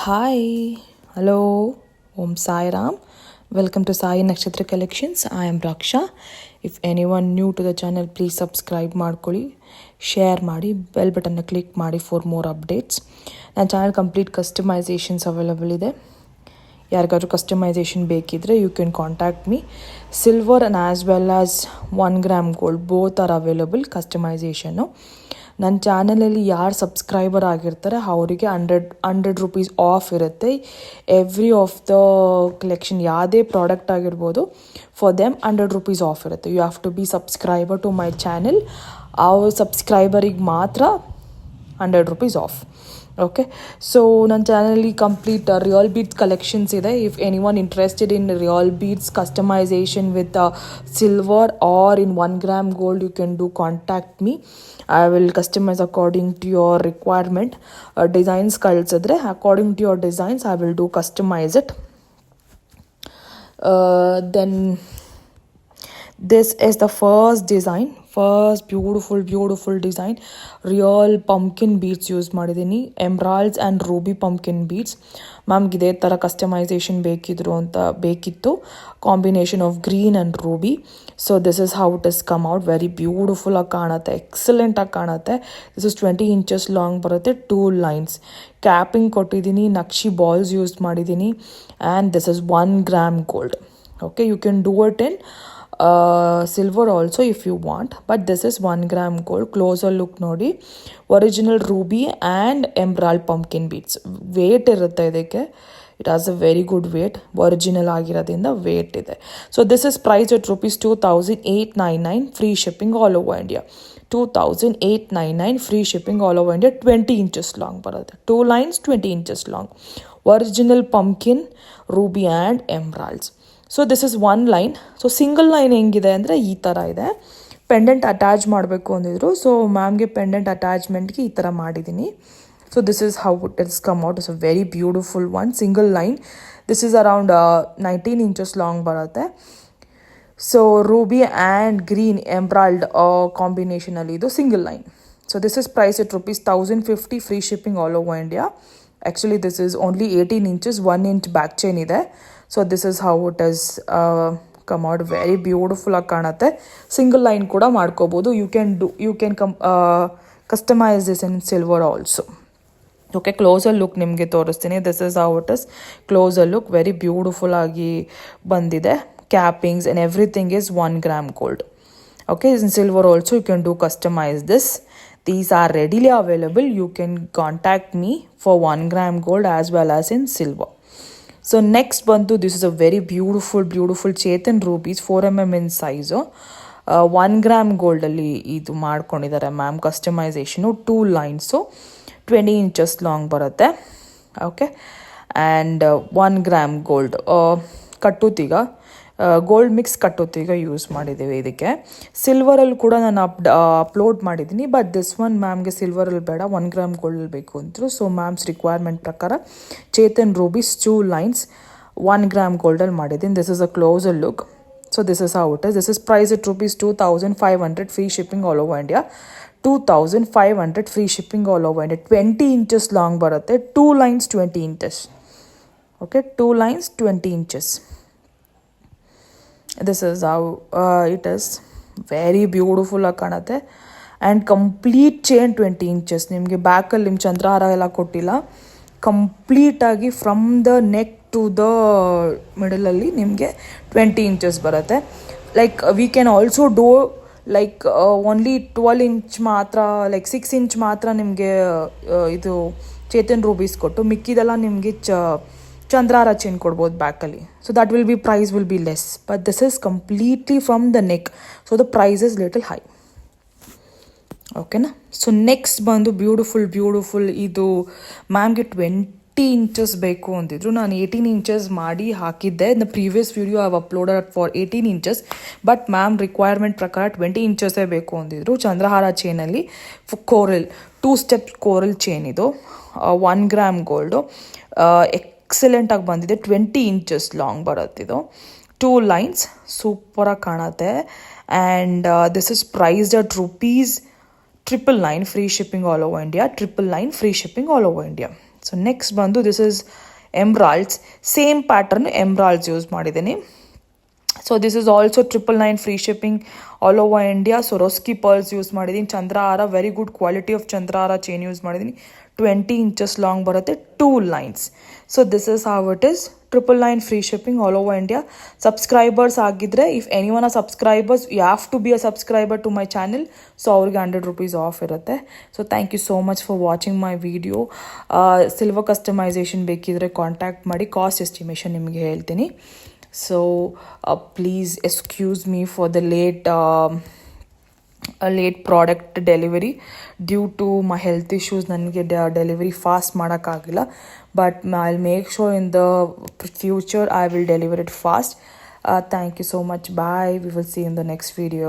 Hi, hello, Om Sai Ram. Welcome to Sai Nakshatra Collections. I am Raksha. If anyone new to the channel, please subscribe ಮಾಡ್ಕೊಳ್ಳಿ, share ಮಾಡಿ, bell button click ಮಾಡಿ for more updates. ನನ್ನ channel complete customizations available ಇದೆ. ಯಾರಿಗಾದ್ರೂ customization ಬೇಕಿದ್ರೆ you can contact me. Silver and as well as 1 gram gold both are available ಕಸ್ಟಮೈಸೇಷನ್ನು. ನನ್ನ ಚಾನಲಲ್ಲಿ ಯಾರು ಸಬ್ಸ್ಕ್ರೈಬರ್ ಆಗಿರ್ತಾರೆ ಅವರಿಗೆ ಹಂಡ್ರೆಡ್ ರುಪೀಸ್ ಆಫ್ ಇರುತ್ತೆ. ಎವ್ರಿ ಆಫ್ ದ ಕಲೆಕ್ಷನ್ ಯಾವುದೇ ಪ್ರಾಡಕ್ಟ್ ಆಗಿರ್ಬೋದು, ಫಾರ್ ದೆಮ್ 100 ರುಪೀಸ್ ಆಫ್ ಇರುತ್ತೆ. You have to be subscriber to my channel. ಆ ಸಬ್ಸ್ಕ್ರೈಬರಿಗೆ ಮಾತ್ರ 100 ರುಪೀಸ್ ಆಫ್. ಓಕೆ, ಸೊ ನನ್ನ ಚಾನಲಲ್ಲಿ ಕಂಪ್ಲೀಟ್ ರಿಯಲ್ ಬೀಡ್ಸ್ ಕಲೆಕ್ಷನ್ಸ್ ಇದೆ. If any one interested in real beads customization with silver or in 1 gram gold, you can do contact me. I will customize according to your requirement. Designs ಕಳಿಸಿದ್ರೆ according to your designs I will do customize it. Then this is the first beautiful design. Real pumpkin beads use ಮಾಡಿದ್ದೀನಿ. ಎಮ್ರಾಲ್ಡ್ಸ್ and Ruby pumpkin beads. ಮ್ಯಾಮ್ಗೆ ಇದೇ ಥರ customisation ಬೇಕಿತ್ತು, combination of green and Ruby. So this is how it is come out. Very beautiful ಆಗಿ ಕಾಣುತ್ತೆ, ಎಕ್ಸಲೆಂಟಾಗಿ ಕಾಣುತ್ತೆ. This is 20 inches long ಬರುತ್ತೆ. 2 lines capping ಕೊಟ್ಟಿದ್ದೀನಿ, ನಕ್ಷಿ ಬಾಲ್ಸ್ ಯೂಸ್ ಮಾಡಿದ್ದೀನಿ. And this is 1 gram gold. Okay, you can do it in silver also if you want, but this is 1 gram gold. Closer look ನೋಡಿ. Original ruby and emerald pumpkin beads. weight ಇರುತ್ತೆ ಇದಕ್ಕೆ. It has a very good weight. Original ಆಗಿರೋದ್ರಿಂದ weight ಇದೆ. So this is priced at rupees 2899, free shipping all over India. 2899 free shipping all over India. 20 inches long ಬರುತ್ತೆ. 2 lines 20 inches long. Original pumpkin, ruby and emeralds. So this is 1 line. So single line ಹೆಂಗಿದೆ ಅಂದರೆ ಈ ಥರ ಇದೆ. Pendant attach ಮಾಡಬೇಕು ಅಂದಿದ್ರು. So ಮ್ಯಾಮ್ಗೆ pendant ಅಟ್ಯಾಚ್ಮೆಂಟ್ಗೆ ಈ ಥರ ಮಾಡಿದ್ದೀನಿ. So this is how it is come out. Is a very beautiful one single line. This is around 19 inches long ಬರುತ್ತೆ. So ruby and green emerald ಕಾಂಬಿನೇಷನಲ್ಲಿ ಇದು single line. So this is price it rupees 1050, free shipping all over India. Actually this is only 18 inches, 1 inch back chain ಇದೆ. So this is how it is come out. Very beautiful ಆಗಿ ಕಾಣುತ್ತೆ. Single line ಕೂಡ ಮಾಡ್ಕೋಬೋದು. You can customize this in silver also. Okay, closer look ನಿಮಗೆ ತೋರಿಸ್ತೀನಿ. This is how it is closer look. Very beautiful ಆಗಿ ಬಂದಿದೆ. Cappings and everything is 1 gram gold. Okay, in silver also you can do customize this. These are readily available. You can contact me for 1 gram gold as well as in silver. So next bantu, this is a very beautiful Chetan rubies 4 mm in size. 1 gram gold alli idu ಮಾಡ್ಕೊಂಡಿದ್ದಾರೆ ma'am ಕಸ್ಟಮೈಸೇಷನು. 2 lines, so 20 inches long ಬರುತ್ತೆ. Okay, and 1 gram gold ಕಟ್ಟುತ್ತೀಗ gold mix ಕಟ್ಟುತ್ತೀಗ use ಮಾಡಿದ್ದೀವಿ ಇದಕ್ಕೆ. ಸಿಲ್ವರಲ್ಲಿ ಕೂಡ ನಾನು ಅಪ್ಲೋಡ್ ಮಾಡಿದ್ದೀನಿ, ಬಟ್ ದಿಸ್ ಒನ್ ಮ್ಯಾಮ್ಗೆ ಸಿಲ್ವರಲ್ಲಿ ಬೇಡ, 1 ಗ್ರಾಮ್ ಗೋಲ್ಡಲ್ಲಿ ಬೇಕು ಅಂದರು. ಸೊ ಮ್ಯಾಮ್ಸ್ ರಿಕ್ವೈರ್ಮೆಂಟ್ ಪ್ರಕಾರ ಚೇತನ್ ರೂಬೀಸ್ 2 ಲೈನ್ಸ್ 1 ಗ್ರಾಮ್ ಗೋಲ್ಡಲ್ಲಿ ಮಾಡಿದ್ದೀನಿ. This is a closer look. So this is how it is. This is price it rupees 2500, free shipping all over India. 2500 free shipping all over India. 20 inches long ಬರುತ್ತೆ. 2 lines 20 inches. Okay, 2 lines 20 inches. This is how it is. Very beautiful ಆಗಿ ಕಾಣುತ್ತೆ. And complete chain 20 inches. ನಿಮಗೆ ಬ್ಯಾಕಲ್ಲಿ ನಿಮ್ಮ ಚಂದ್ರಹಾರ ಎಲ್ಲ ಕೊಟ್ಟಿಲ್ಲ. ಕಂಪ್ಲೀಟಾಗಿ from the neck to the ಮಿಡಲಲ್ಲಿ ನಿಮಗೆ 20 ಇಂಚಸ್ ಬರುತ್ತೆ. Like we can also do like only 12 inch ಮಾತ್ರ, ಲೈಕ್ 6 ಇಂಚ್ ಮಾತ್ರ ನಿಮಗೆ ಇದು ಚೇತನ್ ರೂಬೀಸ್ ಕೊಟ್ಟು ಮಿಕ್ಕಿದೆಲ್ಲ ನಿಮಗೆ ಚಂದ್ರಾರ ಚೈನ್ ಕೊಡ್ಬೋದು ಬ್ಯಾಕಲ್ಲಿ. So that will be price will be less, but this is completely from the neck. So the price is little high. ಓಕೆನಾ. ಸೊ ನೆಕ್ಸ್ಟ್ ಬಂದು ಬ್ಯೂಟಿಫುಲ್ ಇದು ಮ್ಯಾಮ್ಗೆ 20 ಇಂಚಸ್ ಬೇಕು ಅಂತಿದ್ರು. ನಾನು 18 ಇಂಚಸ್ ಮಾಡಿ ಹಾಕಿದ್ದೆ. The previous video I have uploaded for 18 inches, but ma'am requirement ಪ್ರಕಾರ 20 ಇಂಚಸ್ಸೇ ಬೇಕು ಅಂದಿದ್ರು. Chandrahara ಚೈನಲ್ಲಿ coral 2 step coral chain ಇದು. 1 ಗ್ರಾಮ್ ಗೋಲ್ಡು. ಎಕ್ಸಲೆಂಟಾಗಿ ಬಂದಿದೆ. 20 ಇಂಚಸ್ ಲಾಂಗ್ ಬರುತ್ತಿದ್ದು. 2 lines ಸೂಪರಾಗಿ ಕಾಣುತ್ತೆ. And this is priced at rupees 999, free shipping all over India. 999, free shipping all over India. So next ಬಂದು this is emeralds, same pattern emeralds use ಮಾಡಿದ್ದೀನಿ. So this is also 999 free shipping all over India. So ರೊಸ್ಕಿ pearls use ಮಾಡಿದ್ದೀನಿ, ಚಂದ್ರಹಾರ, very good quality of ಚಂದ್ರಹಾರ chain use ಮಾಡಿದ್ದೀನಿ. 20 inches long ಬರುತ್ತೆ, 2 lines. So this is how it is. 999 free shipping all over India. Subscribers ಆಗಿದ್ರೆ, if anyone are subscribers, you have to be a subscriber to my channel. So ಅವ್ರಿಗೆ 100 rupees off ಇರುತ್ತೆ. So thank you so much for watching my video. Silver customization ಬೇಕಿದ್ರೆ contact ಮಾಡಿ, cost estimation ನಿಮಗೆ ಹೇಳ್ತೀನಿ. So please excuse me for the late product delivery due to my health issues. ನನಗೆ delivery fast ಮಾಡೋಕ್ಕಾಗಿಲ್ಲ, but I'll make sure in the future I will deliver it fast. Thank you so much. Bye. We will see you in the next video.